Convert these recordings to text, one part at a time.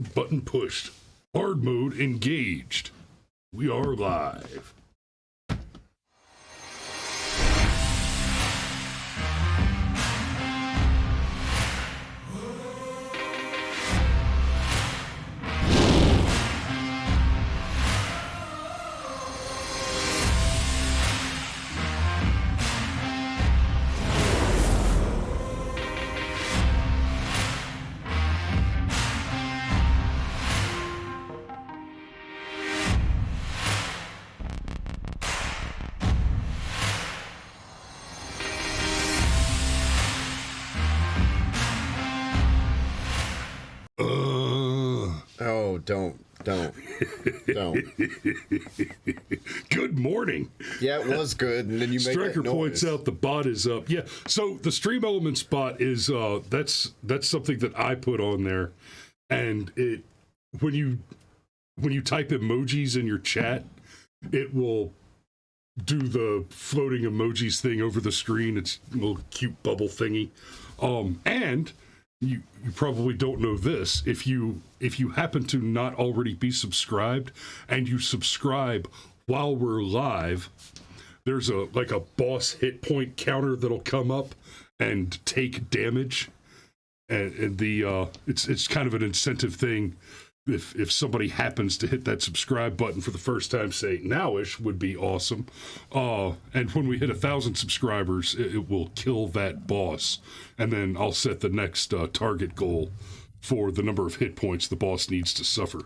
Button pushed. Hard mode engaged. We are live. Don't. Good morning. Yeah, it was good. And then you make Striker that noise. points out the bot is up. Yeah, so the Stream Elements bot is that's something that I put on there, and it when you type emojis in your chat, it will do the floating emojis thing over the screen. It's a little cute bubble thingy, and you probably don't know this. If you happen to not already be subscribed and you subscribe while we're live, there's a boss hit point counter that'll come up and take damage, and the it's kind of an incentive thing. If somebody happens to hit that subscribe button for the first time, say nowish, would be awesome. And when we hit 1,000 subscribers, it will kill that boss. And then I'll set the next target goal for the number of hit points the boss needs to suffer.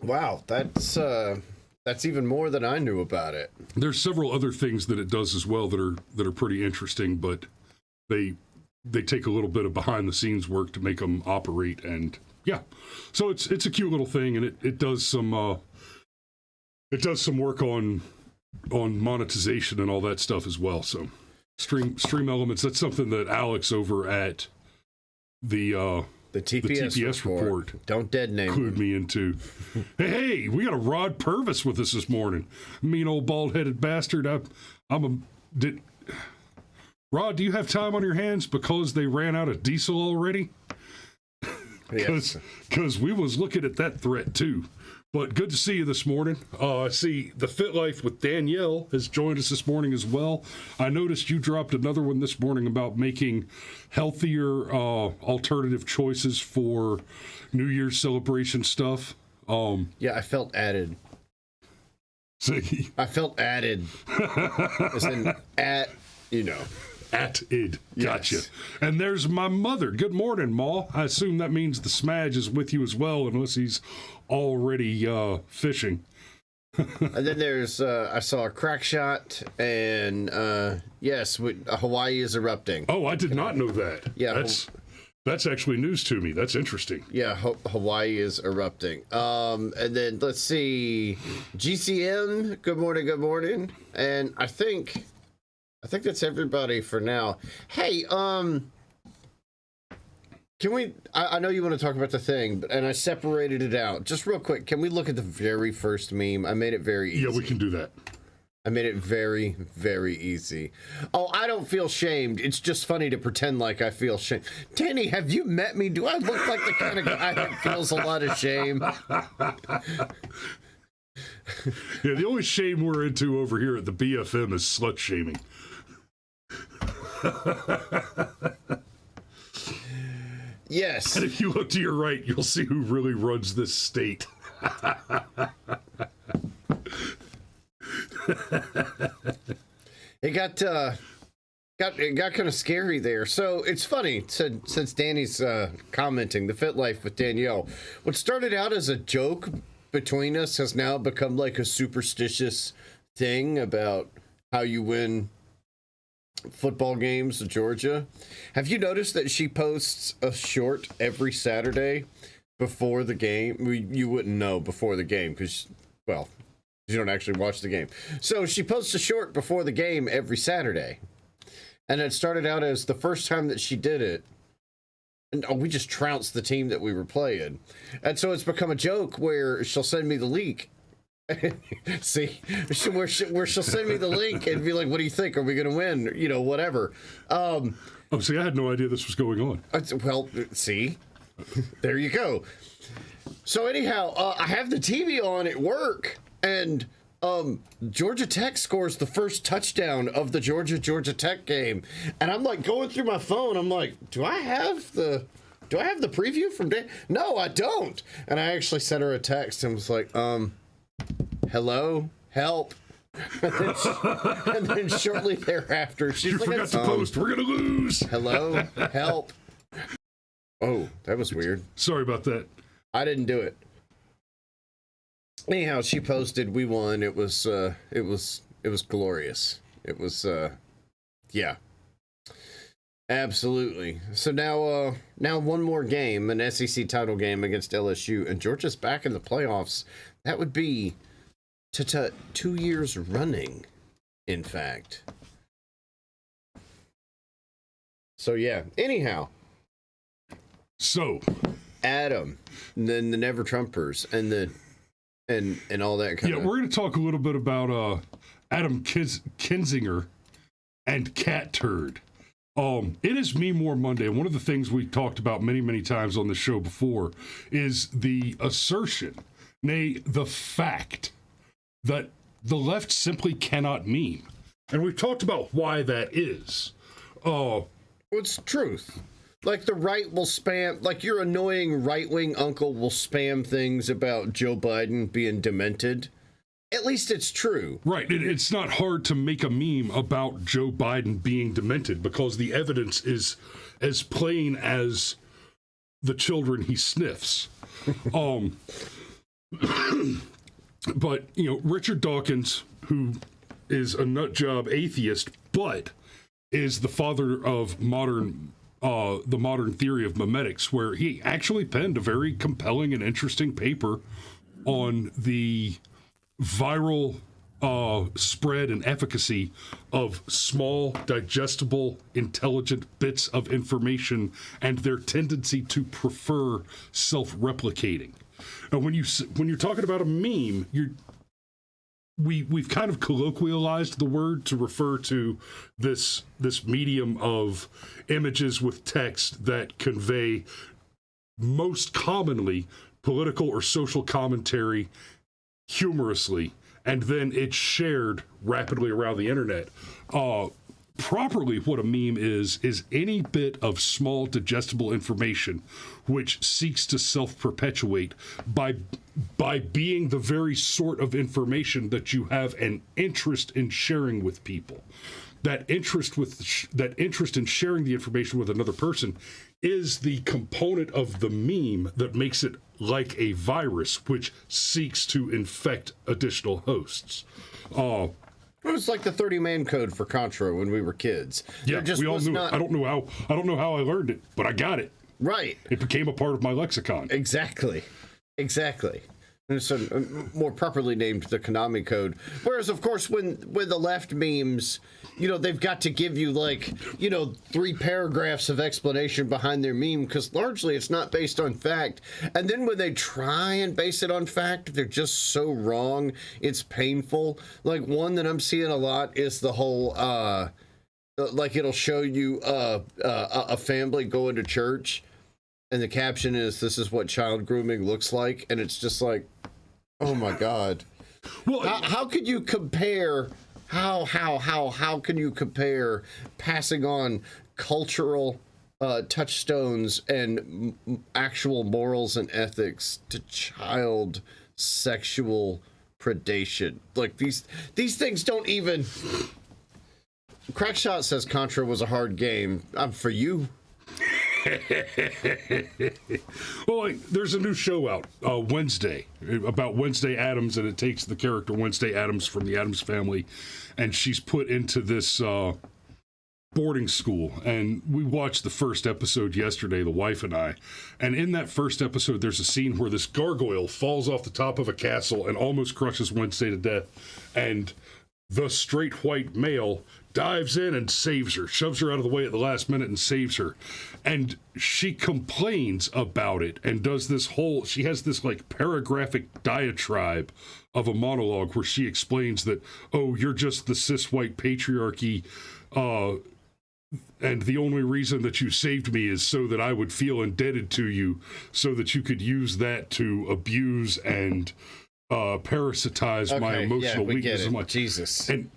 Wow, that's even more than I knew about it. There's several other things that it does as well that are pretty interesting, but they take a little bit of behind the scenes work to make them operate, and yeah, so it's a cute little thing, and it does some work on monetization and all that stuff as well. So stream elements, that's something that Alex over at the TPS report don't dead name clued me into. Hey, we got a Rod Purvis with us this morning. Mean old bald-headed bastard. Rod, do you have time on your hands because they ran out of diesel already? Because we was looking at that threat too. But good to see you this morning. I see the Fit Life with Danielle has joined us this morning as well. I noticed you dropped another one this morning about making healthier alternative choices for New Year's celebration stuff. Yeah, I felt added. See? I felt added. As in, At id. Gotcha. Yes. And there's my mother. Good morning, Ma. I assume that means the Smudge is with you as well, unless he's already fishing. And then there's, I saw a crack shot, and yes, Hawaii is erupting. Oh, I did not know that. Yeah. That's actually news to me. That's interesting. Yeah, Hawaii is erupting. And then let's see, GCM, good morning. And I think that's everybody for now. Hey, can we, I know you want to talk about the thing, and I separated it out. Just real quick, can we look at the very first meme? I made it very easy. Yeah, we can do that. I made it very, very easy. Oh, I don't feel shamed. It's just funny to pretend like I feel shame. Danny, have you met me? Do I look like the kind of guy that feels a lot of shame? Yeah, the only shame we're into over here at the BFM is slut shaming. Yes. And if you look to your right, you'll see who really runs this state. It got kind of scary there. So it's funny, since Danny's commenting, the Fit Life with Danielle. What started out as a joke between us has now become like a superstitious thing about how you win football games in Georgia. Have you noticed that she posts a short every Saturday before the game? You wouldn't know before the game because, well, you don't actually watch the game. So she posts a short before the game every Saturday. And it started out as the first time that she did it, and we just trounced the team that we were playing. And so it's become a joke where she'll send me the link. See, where she'll send me the link and be like, what do you think? Are we going to win? You know, whatever. Oh, see, I had no idea this was going on. Well, see, There you go. So anyhow, I have the TV on at work, and Georgia Tech scores the first touchdown of the Georgia Tech game, and I'm like going through my phone. I'm like, do I have the preview from day? No, I don't. And I actually sent her a text and was like, hello, help. And then shortly thereafter, she's like, forgot to post. We're gonna lose. Hello, help. Oh, that was weird. Sorry about that. I didn't do it. Anyhow, she posted, we won. It was glorious. It was, yeah. Absolutely. So now one more game, an SEC title game against LSU, and Georgia's back in the playoffs. That would be 2 years running, in fact. So yeah. Anyhow. So Adam, and then the Never Trumpers, and all that kind of. Yeah, we're going to talk a little bit about Adam Kinzinger and CATTURD. It is Memewar Monday, and one of the things we talked about many, many times on the show before is the assertion, nay, the fact, that the left simply cannot meme. And we've talked about why that is. It's truth. Like the right will spam, like your annoying right-wing uncle will spam things about Joe Biden being demented. At least it's true. Right. It's not hard to make a meme about Joe Biden being demented because the evidence is as plain as the children he sniffs. But, Richard Dawkins, who is a nutjob atheist, but is the father of the modern theory of memetics, where he actually penned a very compelling and interesting paper on the viral spread and efficacy of small, digestible, intelligent bits of information and their tendency to prefer self-replicating. Now, when you're talking about a meme, we've kind of colloquialized the word to refer to this medium of images with text that convey most commonly political or social commentary humorously, and then it's shared rapidly around the internet. Properly, what a meme is any bit of small digestible information which seeks to self-perpetuate by being the very sort of information that you have an interest in sharing with people. That interest in sharing the information with another person is the component of the meme that makes it like a virus, which seeks to infect additional hosts. It was like the 30-man code for Contra when we were kids. Yeah, we all knew it. I don't know how I learned it, but I got it. Right. It became a part of my lexicon. Exactly. And so more properly named the Konami code. Whereas, of course, when the left memes, they've got to give you 3 paragraphs of explanation behind their meme, because largely it's not based on fact. And then when they try and base it on fact, they're just so wrong. It's painful. Like one that I'm seeing a lot is the whole, it'll show you a family going to church, and the caption is, "This is what child grooming looks like," and it's just like, oh my God. Well, how could you compare? How can you compare passing on cultural touchstones and actual morals and ethics to child sexual predation? Like these things don't even. Crackshot says Contra was a hard game. For you. Well, there's a new show out Wednesday about Wednesday Addams, and it takes the character Wednesday Addams from the Addams Family, and she's put into this boarding school. And we watched the first episode yesterday, the wife and I. And in that first episode, there's a scene where this gargoyle falls off the top of a castle and almost crushes Wednesday to death. And the straight white male dives in and saves her, shoves her out of the way at the last minute and saves her. And she complains about it and does she has this paragraphic diatribe of a monologue where she explains that, oh, you're just the cis white patriarchy and the only reason that you saved me is so that I would feel indebted to you, so that you could use that to abuse and parasitize my emotional weakness. Jesus. And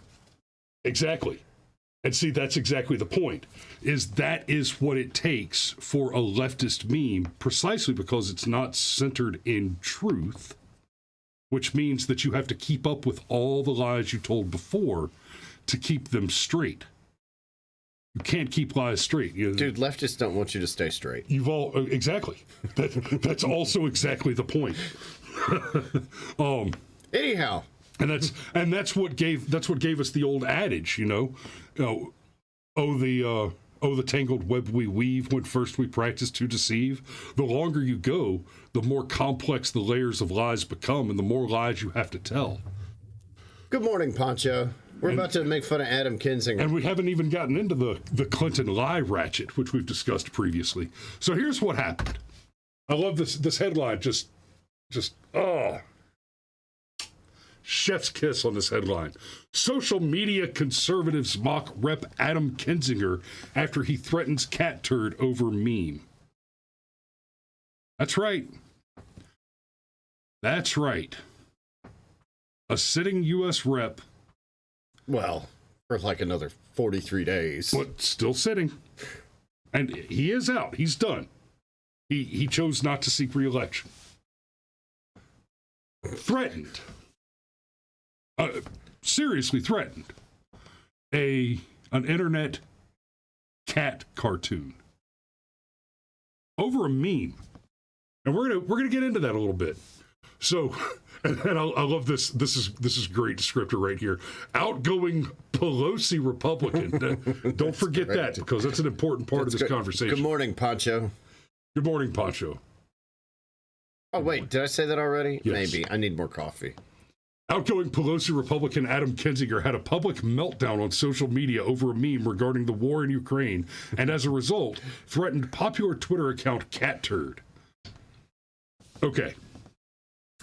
exactly. And see, that's exactly the point, is that is what it takes for a leftist meme, precisely because it's not centered in truth, which means that you have to keep up with all the lies you told before to keep them straight. You can't keep lies straight. Dude, leftists don't want you to stay straight. You've all exactly. That's also exactly the point. Anyhow, and that's what gave us the old adage, the tangled web we weave when first we practice to deceive. The longer you go, the more complex the layers of lies become, and the more lies you have to tell. Good morning, Poncho. We're about to make fun of Adam Kinzinger. And we haven't even gotten into the Clinton lie ratchet, which we've discussed previously. So here's what happened. I love this headline. Just chef's kiss on this headline. Social media conservatives mock Rep. Adam Kinzinger after he threatens CATTURD over meme. That's right. That's right. A sitting U.S. rep. Well, for like another 43 days. But still sitting. And he is out. He's done. He chose not to seek re-election. Threatened. Seriously threatened. An internet cat cartoon. Over a meme. And we're gonna get into that a little bit. So, and I love this. This is great descriptor right here. Outgoing Pelosi Republican. Don't forget that, because that's an important part of this conversation. Good morning, Poncho. Good morning, Poncho. Oh, wait, did I say that already? Yes. Maybe. I need more coffee. Outgoing Pelosi Republican Adam Kinzinger had a public meltdown on social media over a meme regarding the war in Ukraine, and as a result, threatened popular Twitter account CATTURD. Okay.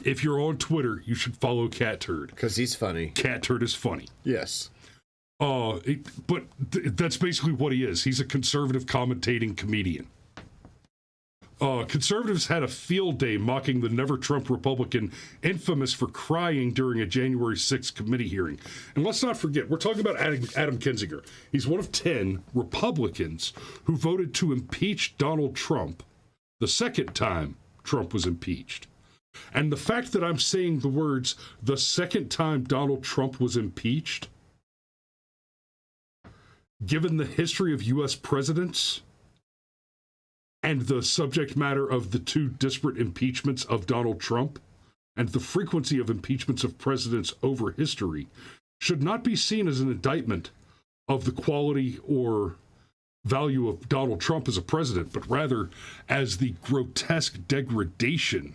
If you're on Twitter, you should follow CATTURD. Because he's funny. CATTURD is funny. Yes. That's basically what he is. He's a conservative commentating comedian. Conservatives had a field day mocking the never-Trump Republican infamous for crying during a January 6th committee hearing. And let's not forget, we're talking about Adam Kinzinger. He's one of 10 Republicans who voted to impeach Donald Trump the second time Trump was impeached. And the fact that I'm saying the words, the second time Donald Trump was impeached, given the history of U.S. presidents and the subject matter of the two disparate impeachments of Donald Trump and the frequency of impeachments of presidents over history, should not be seen as an indictment of the quality or value of Donald Trump as a president, but rather as the grotesque degradation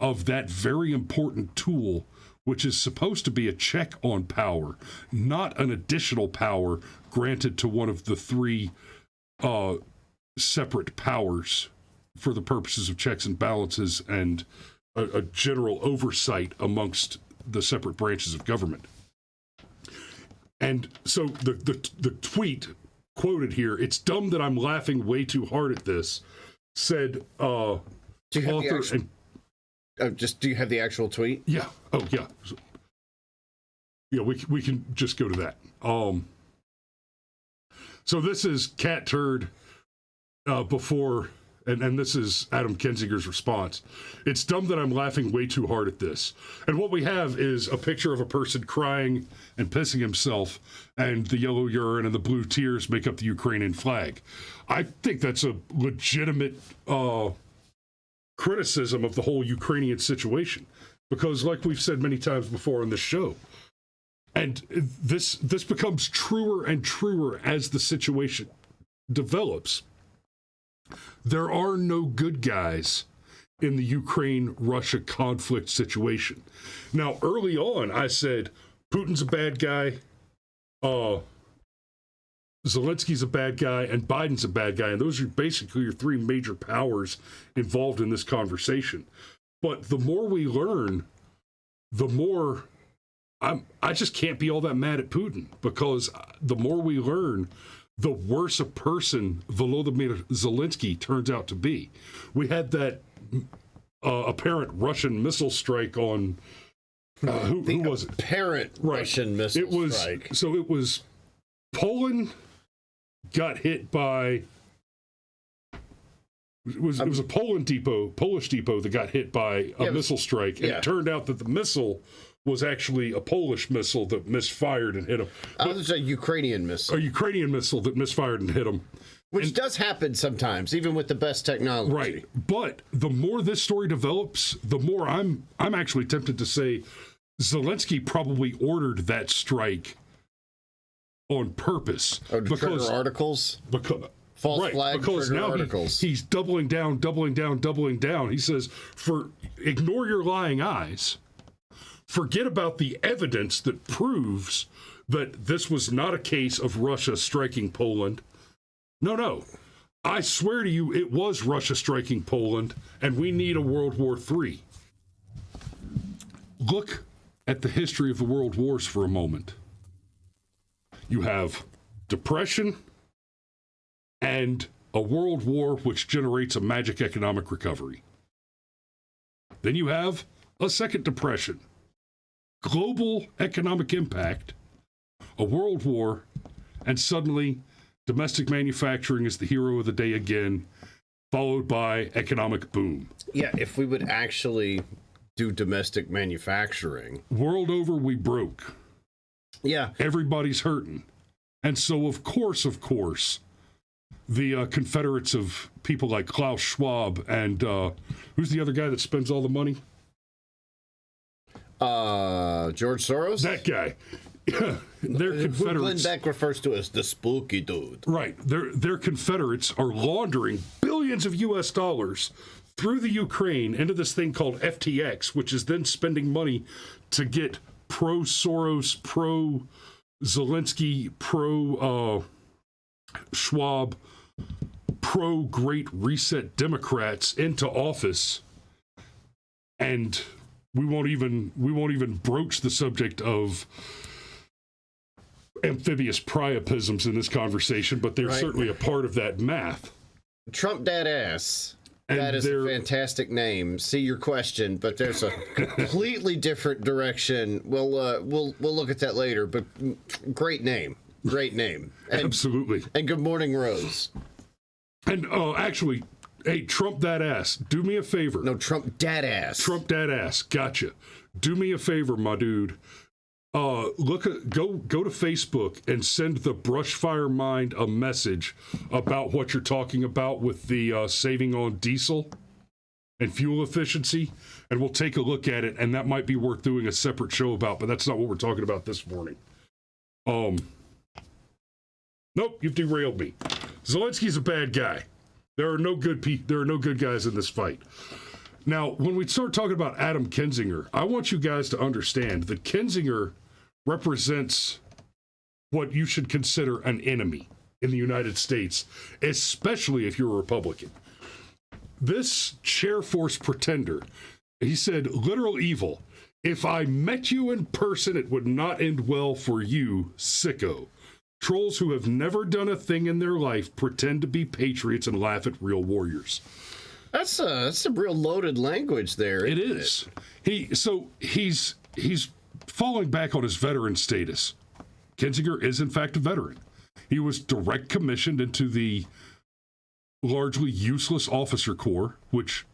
of that very important tool, which is supposed to be a check on power, not an additional power granted to one of the three separate powers for the purposes of checks and balances and a general oversight amongst the separate branches of government. And so the tweet quoted here, "It's dumb that I'm laughing way too hard at this," said author and do you have the actual tweet? Yeah. Oh, yeah. Yeah, we can just go to that. So this is CATTURD before, and this is Adam Kinzinger's response. "It's dumb that I'm laughing way too hard at this." And what we have is a picture of a person crying and pissing himself, and the yellow urine and the blue tears make up the Ukrainian flag. I think that's a legitimate criticism of the whole Ukrainian situation, because like we've said many times before on this show, and this becomes truer and truer as the situation develops, there are no good guys in the Ukraine-Russia conflict situation. Now, early on, I said Putin's a bad guy, Zelensky's a bad guy, and Biden's a bad guy, and those are basically your three major powers involved in this conversation. But the more we learn, the more I just can't be all that mad at Putin, because the more we learn, the worse a person Volodymyr Zelensky turns out to be. We had that apparent Russian missile strike on who was it? Apparent Russian missile strike. So it was Poland got hit by. It was a Polish depot that got hit by a missile strike, and it turned out that the missile was actually a Polish missile that misfired and hit him. It was a Ukrainian missile. A Ukrainian missile that misfired and hit him. Which does happen sometimes, even with the best technology. Right. But the more this story develops, the more I'm actually tempted to say Zelensky probably ordered that strike on purpose. Oh, to trigger articles? False flag because trigger now articles. He's doubling down. He says, ignore your lying eyes. Forget about the evidence that proves that this was not a case of Russia striking Poland. No. I swear to you, it was Russia striking Poland, and we need a World War III. Look at the history of the world wars for a moment. You have depression and a world war which generates a magic economic recovery. Then you have a second depression, global economic impact, a world war, and suddenly domestic manufacturing is the hero of the day again, followed by economic boom. Yeah, if we would actually do domestic manufacturing. World over, we broke. Yeah. Everybody's hurting. And so, of course, the Confederates of people like Klaus Schwab and who's the other guy that spends all the money? George Soros? That guy. They're Confederates. Who Glenn Beck refers to as the spooky dude. Right. Their Confederates are laundering billions of U.S. dollars through the Ukraine into this thing called FTX, which is then spending money to get pro-Soros, pro-Zelensky, pro-Schwab, pro-Great Reset Democrats into office. And we won't even broach the subject of amphibious priapisms in this conversation, but they're certainly a part of that math. Trump dad ass. That is a fantastic name. See your question, but there's a completely different direction. We'll look at that later. But great name, and, absolutely. And good morning, Rose. And actually, hey, Trump that ass. Do me a favor. No, Trump dad ass. Trump dad ass. Gotcha. Do me a favor, my dude. Go to Facebook and send the Brushfire Mind a message about what you're talking about with the saving on diesel and fuel efficiency, and we'll take a look at it, and that might be worth doing a separate show about, but that's not what we're talking about this morning. Nope, you've derailed me. Zelensky's a bad guy. There are no good guys in this fight. Now, when we start talking about Adam Kinzinger, I want you guys to understand that Kinzinger represents what you should consider an enemy in the United States, especially if you're a Republican. This chair force pretender, he said, literal evil. If I met you in person, it would not end well for you, sicko. Trolls who have never done a thing in their life pretend to be patriots and laugh at real warriors. That's some real loaded language there. It is. He's falling back on his veteran status. Kinzinger is in fact a veteran. He was direct commissioned into the largely useless officer corps, which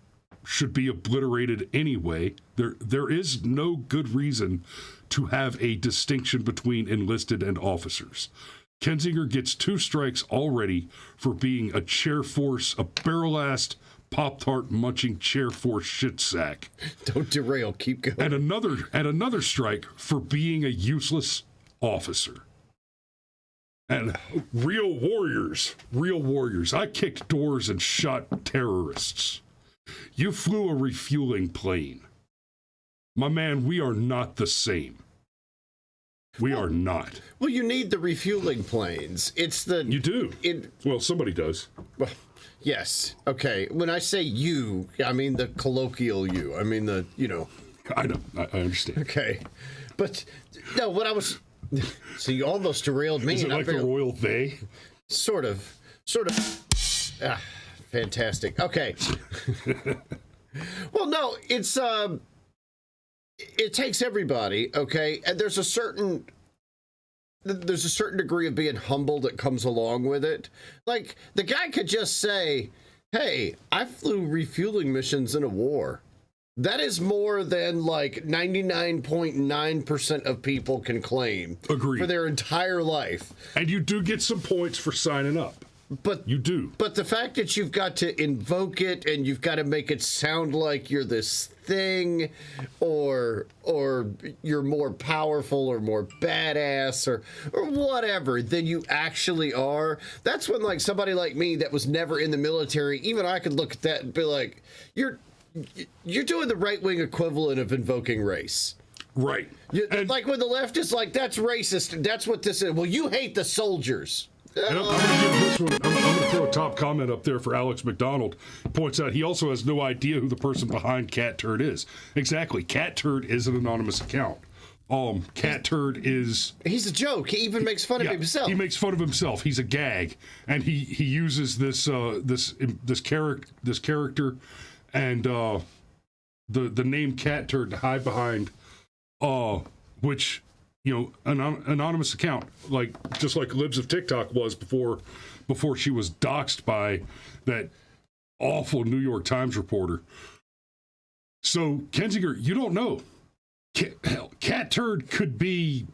should be obliterated anyway. There is no good reason to have a distinction between enlisted and officers. Kinzinger gets 2 strikes already for being a chair force, a barrel-assed, Pop-Tart munching chair force shit sack. Don't derail, keep going. And another strike for being a useless officer. And real warriors. I kicked doors and shot terrorists. You flew a refueling plane. My man, we are not the same. We are not. Well, you need the refueling planes. You do. Well, somebody does. Well, yes. Okay. When I say you, I mean the colloquial you. I mean the. I know. I understand. Okay. But, no, what I was. So you almost derailed me. Is it like the royal they? Sort of. Ah, fantastic. Okay. Well, no, it takes everybody, okay? And there's a certain degree of being humble that comes along with it. Like, the guy could just say, hey, I flew refueling missions in a war. That is more than like 99.9% of people can claim. Agreed. For their entire life. And you do get some points for signing up. But you do. But the fact that you've got to invoke it and you've got to make it sound like you're this thing, or you're more powerful or more badass or whatever than you actually are. That's when, like, somebody like me that was never in the military, even I could look at that and be like, you're doing the right-wing equivalent of invoking race. Right. Like when the left is like, that's racist, that's what this is. Well, you hate the soldiers. And I'm going to give this one, I'm going to throw a top comment up there for Alex McDonald. He points out he also has no idea who the person behind CATTURD is. Exactly. CATTURD is an anonymous account. CATTURD is... He's a joke. He even makes fun of himself. He makes fun of himself. He's a gag. And he uses this character and the name CATTURD to hide behind, which... You know, an anonymous account, like just like Libs of TikTok was before she was doxxed by that awful New York Times reporter. So, Kinzinger, you don't know. CATTURD could be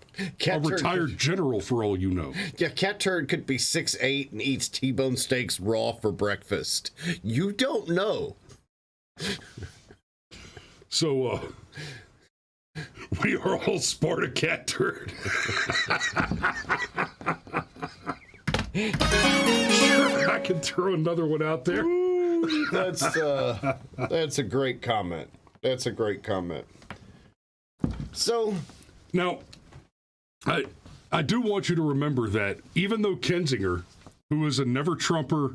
a retired general for all you know. Yeah, CATTURD could be 6'8" and eats T-bone steaks raw for breakfast. You don't know. So, we are all Sparta CATTURD. Sure, I can throw another one out there. Ooh, that's a great comment. That's a great comment. So now, I do want you to remember that even though Kinzinger, who is a never Trumper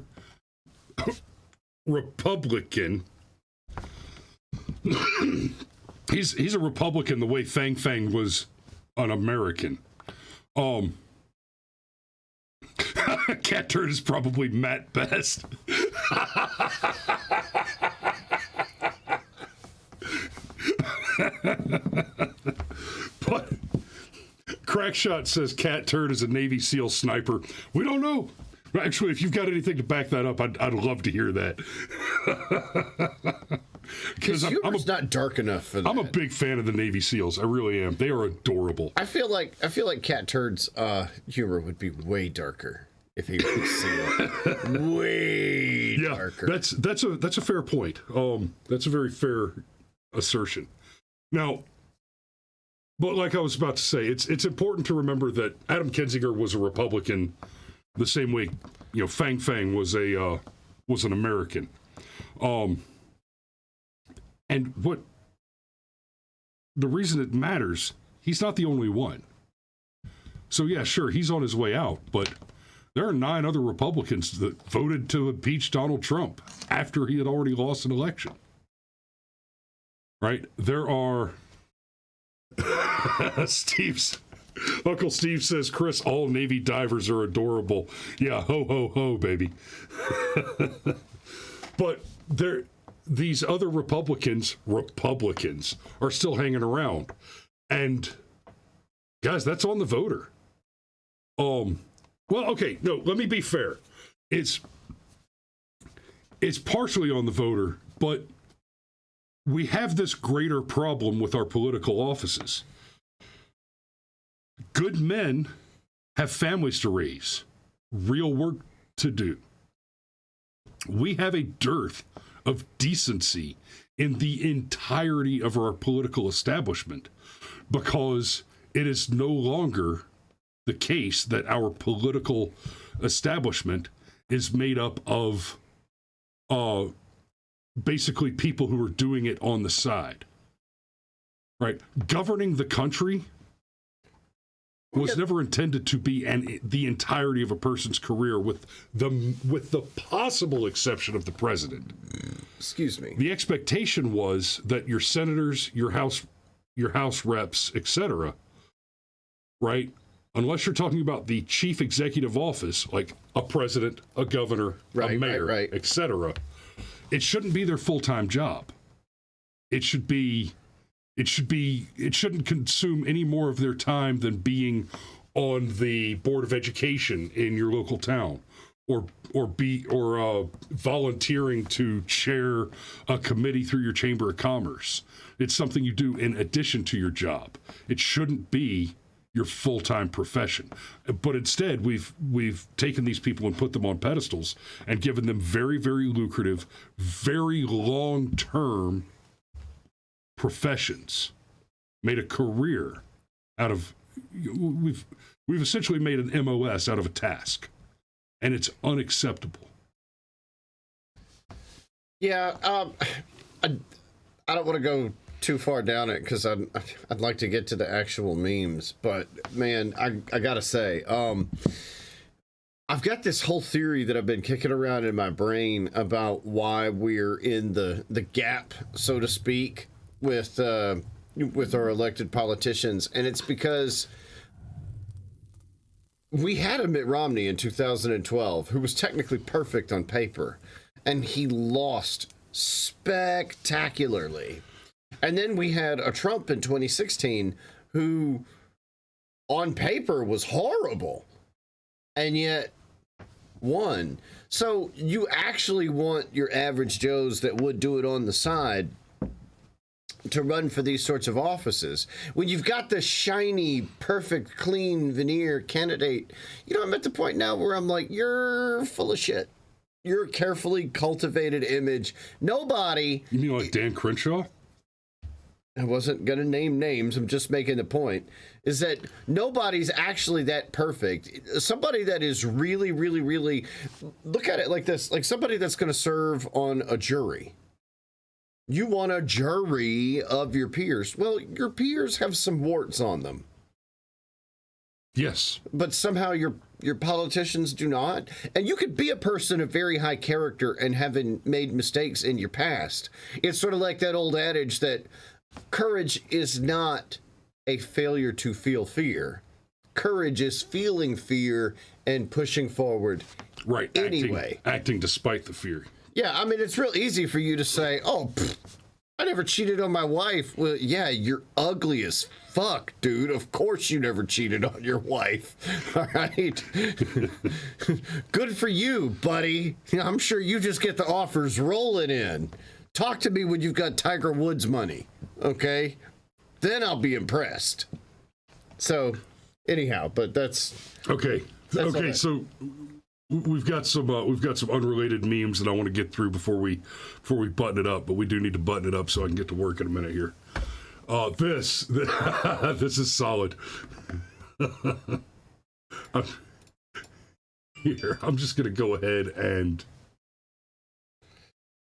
Republican, he's a Republican the way Feng Feng was an American. CATTURD is probably Matt Best. But Crackshot says CATTURD is a Navy SEAL sniper. We don't know. Actually, if you've got anything to back that up, I'd love to hear that. Because humor's not dark enough for that. I'm a big fan of the Navy SEALs. I really am. They are adorable. I feel like CATTURD's humor would be way darker if he was a SEAL. Way darker. That's a fair point. That's a very fair assertion. Now, but like I was about to say, it's important to remember that Adam Kinzinger was a Republican the same way, you know, Feng Feng was an American. And what the reason it matters, he's not the only one. So yeah, sure, he's on his way out, but there are 9 other Republicans that voted to impeach Donald Trump after he had already lost an election. Right? There are Uncle Steve says, Chris, all Navy divers are adorable. Yeah, ho, ho, ho, baby. But these other Republicans are still hanging around. And guys, that's on the voter. Well, okay, no, let me be fair. It's partially on the voter, but we have this greater problem with our political offices. Good men have families to raise, real work to do. We have a dearth of decency in the entirety of our political establishment because it is no longer the case that our political establishment is made up of basically people who are doing it on the side. Right? Governing the country was never intended to be the entirety of a person's career, with the possible exception of the president. Excuse me. The expectation was that your senators, your house reps, etc., right, unless you're talking about the chief executive office, like a president, a governor, a mayor, etc., it shouldn't be their full-time job. It shouldn't consume any more of their time than being on the board of education in your local town, or volunteering to chair a committee through your chamber of commerce. It's something you do in addition to your job. It shouldn't be your full-time profession. But instead, we've taken these people and put them on pedestals and given them very, very lucrative, very long-term professions, made a career out of, we've essentially made an MOS out of a task, and it's unacceptable. Yeah, I don't want to go too far down it because I'd like to get to the actual memes, but man, I gotta say, I've got this whole theory that I've been kicking around in my brain about why we're in the gap, so to speak, with our elected politicians, and it's because we had a Mitt Romney in 2012 who was technically perfect on paper, and he lost spectacularly. And then we had a Trump in 2016 who, on paper, was horrible, and yet won. So you actually want your average Joes that would do it on the side to run for these sorts of offices. When you've got the shiny, perfect, clean veneer candidate, I'm at the point now where I'm like, you're full of shit. You're a carefully cultivated image. Nobody... You mean like Dan Crenshaw? I wasn't going to name names. I'm just making the point, is that nobody's actually that perfect. Somebody that is really, really, really, look at it like this, like somebody that's going to serve on a jury. You want a jury of your peers. Well, your peers have some warts on them. Yes. But somehow your politicians do not. And you could be a person of very high character and having made mistakes in your past. It's sort of like that old adage that courage is not a failure to feel fear. Courage is feeling fear and pushing forward. Right. Anyway. Acting despite the fear. Yeah, I mean, it's real easy for you to say, oh, I never cheated on my wife. Well, yeah, you're ugly as fuck, dude. Of course you never cheated on your wife. All right? Good for you, buddy. I'm sure you just get the offers rolling in. Talk to me when you've got Tiger Woods money, okay? Then I'll be impressed. So, anyhow, but that's... Okay. Okay, so... We've got some unrelated memes that I want to get through before we button it up, but we do need to button it up so I can get to work in a minute here. This is solid. I'm just gonna go ahead and.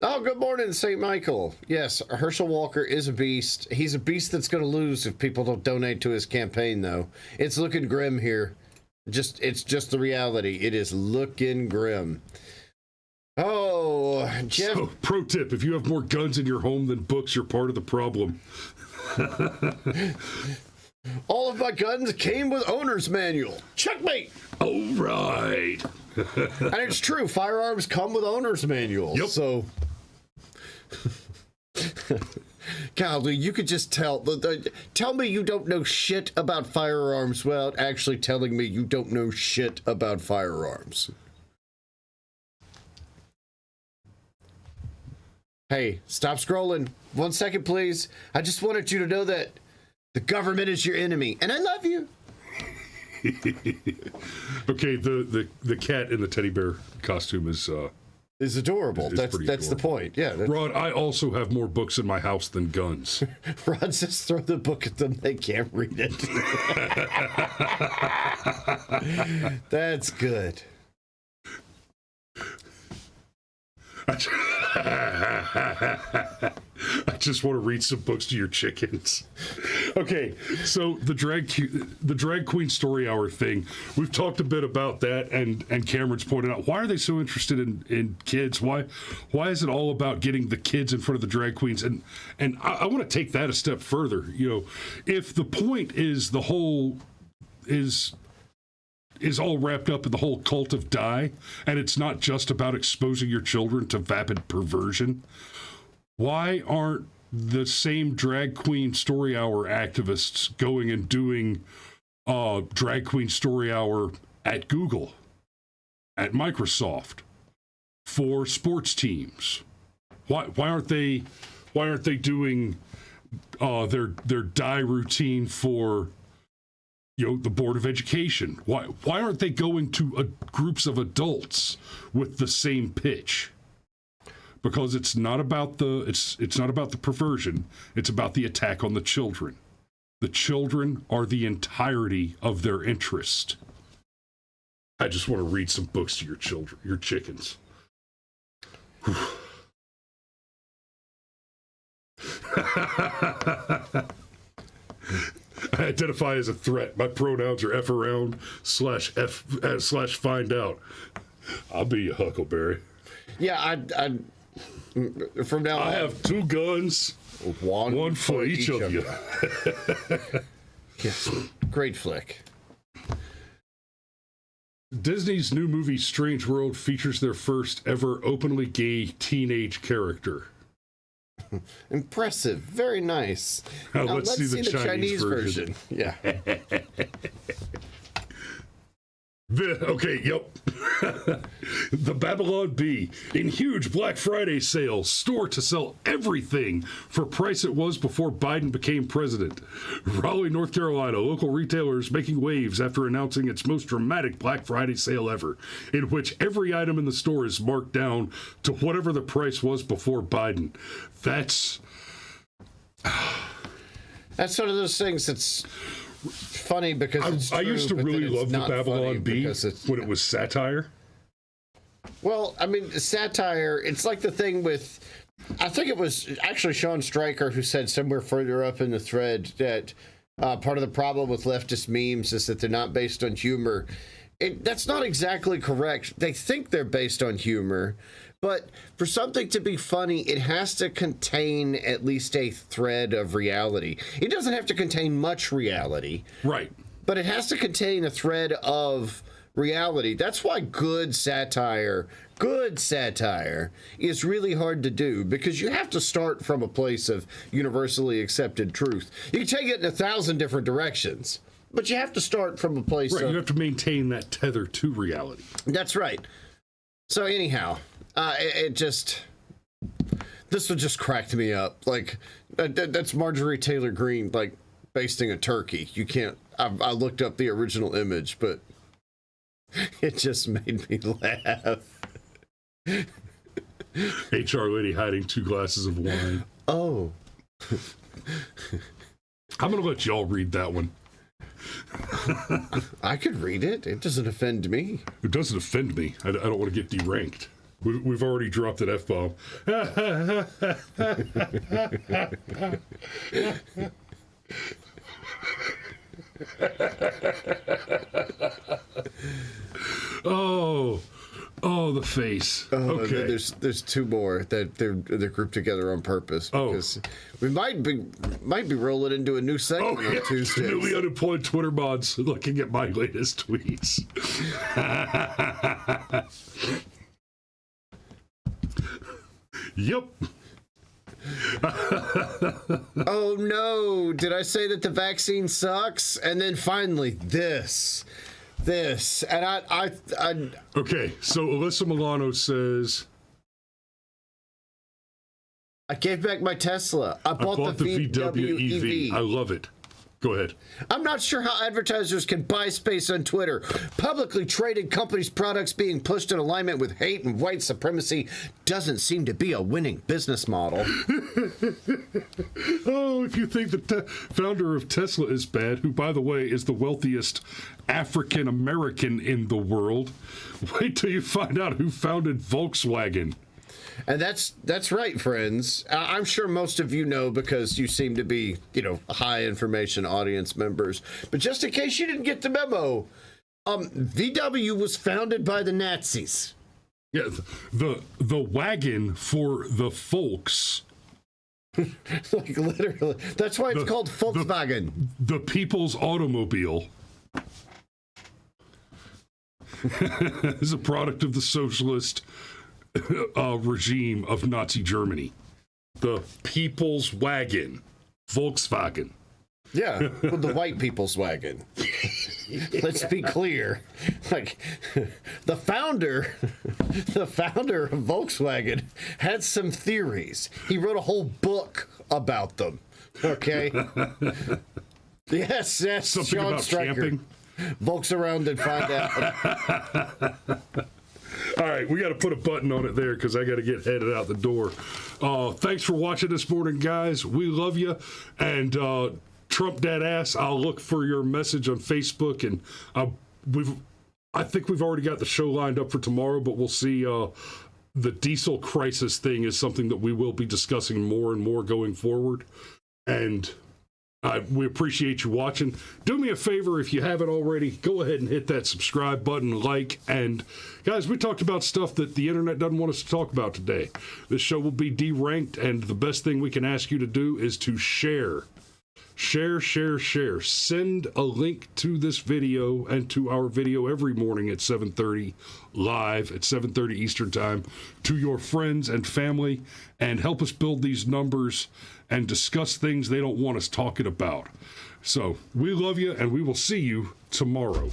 Oh, good morning, St. Michael. Yes, Herschel Walker is a beast. He's a beast that's going to lose if people don't donate to his campaign, though. It's looking grim here. It's just the reality. It is looking grim. Oh, Jeff. So, pro tip, if you have more guns in your home than books, you're part of the problem. All of my guns came with owner's manual. Checkmate. All right. And it's true. Firearms come with owner's manuals. Yep. So, golly, you could just tell me you don't know shit about firearms without actually telling me you don't know shit about firearms. Hey, stop scrolling. 1 second, please. I just wanted you to know that the government is your enemy, and I love you. Okay, the cat in the teddy bear costume is adorable. That's adorable. the point. Yeah. Rod, I also have more books in my house than guns. Rod says throw the book at them. They can't read it. That's good. I just want to read some books to your chickens. Okay, so the drag queen story hour thing, we've talked a bit about that, and Cameron's pointed out, why are they so interested in kids? Why is it all about getting the kids in front of the drag queens? And I want to take that a step further. If the point is is all wrapped up in the whole cult of die, and it's not just about exposing your children to vapid perversion. Why aren't the same drag queen story hour activists going and doing drag queen story hour at Google, at Microsoft, for sports teams? Why aren't they doing their die routine for the Board of Education? Why aren't they going to groups of adults with the same pitch? Because it's not about the perversion, it's about the attack on the children. The children are the entirety of their interest. I just want to read some books to your children, your chickens. I identify as a threat. My pronouns are F around /F /find out. I'll be a huckleberry. Yeah, I from now on, I have 2 guns, one for each of you. Yes, great flick. Disney's new movie Strange World features their first ever openly gay teenage character. Impressive. Very nice. Now, let's see the Chinese version. Yeah. Okay, yep. The Babylon Bee, in huge Black Friday sale, store to sell everything for price it was before Biden became president. Raleigh, North Carolina, local retailers making waves after announcing its most dramatic Black Friday sale ever, in which every item in the store is marked down to whatever the price was before Biden. That's one of those things that's funny because it's true, I used to really love the Babylon Bee when it was satire. Well, I mean, satire, it's like the thing with, I think it was actually Sean Stryker who said somewhere further up in the thread that part of the problem with leftist memes is that they're not based on humor. That's not exactly correct. They think they're based on humor, but for something to be funny, it has to contain at least a thread of reality. It doesn't have to contain much reality. Right. But it has to contain a thread of reality. That's why good satire is really hard to do, because you have to start from a place of universally accepted truth. You can take it in 1,000 different directions, but you have to start from a place right, of... you have to maintain that tether to reality. That's right. So anyhow, this one just cracked me up. Like, that's Marjorie Taylor Greene, like, basting a turkey. You can't... I looked up the original image, but it just made me laugh. HR lady hiding 2 glasses of wine. Oh. I'm going to let y'all read that one. I could read it. It doesn't offend me. It doesn't offend me. I don't want to get deranked. We've already dropped an F-bomb. Oh, the face. Okay. There's 2 more that they're grouped together on purpose because we might be rolling into a new segment on Tuesday. Newly unemployed Twitter mods looking at my latest tweets. Yep. Oh no, did I say that the vaccine sucks? And then finally this, and I okay, so Alyssa Milano says, I gave back my Tesla. I bought the VW EV. I love it. Go ahead. I'm not sure how advertisers can buy space on Twitter. Publicly traded companies' products being pushed in alignment with hate and white supremacy doesn't seem to be a winning business model. Oh, if you think the founder of Tesla is bad, who, by the way, is the wealthiest African American in the world, wait till you find out who founded Volkswagen. And that's right, friends. I'm sure most of you know because you seem to be, high information audience members. But just in case you didn't get the memo, VW was founded by the Nazis. Yeah, the wagon for the folks. Like literally. That's why it's called Volkswagen. The people's automobile. is a product of the socialist regime of Nazi Germany. The People's Wagon, Volkswagen. Yeah, with the white people's wagon. Let's be clear. Like the founder of Volkswagen had some theories. He wrote a whole book about them. Okay. Yes, that's Something Sean about Stryker. camping. Volks around and find out. All right, we got to put a button on it there because I got to get headed out the door. Thanks for watching this morning, guys. We love you. And Trump that ass, I'll look for your message on Facebook. And I think we've already got the show lined up for tomorrow, but we'll see. The diesel crisis thing is something that we will be discussing more and more going forward. And we appreciate you watching. Do me a favor, if you haven't already, go ahead and hit that subscribe button, like, and guys, we talked about stuff that the internet doesn't want us to talk about today. This show will be deranked, and the best thing we can ask you to do is to share. Share. Send a link to this video and to our video every morning at 7:30, live at 7:30 Eastern Time, to your friends and family, and help us build these numbers and discuss things they don't want us talking about. So we love you, and we will see you tomorrow.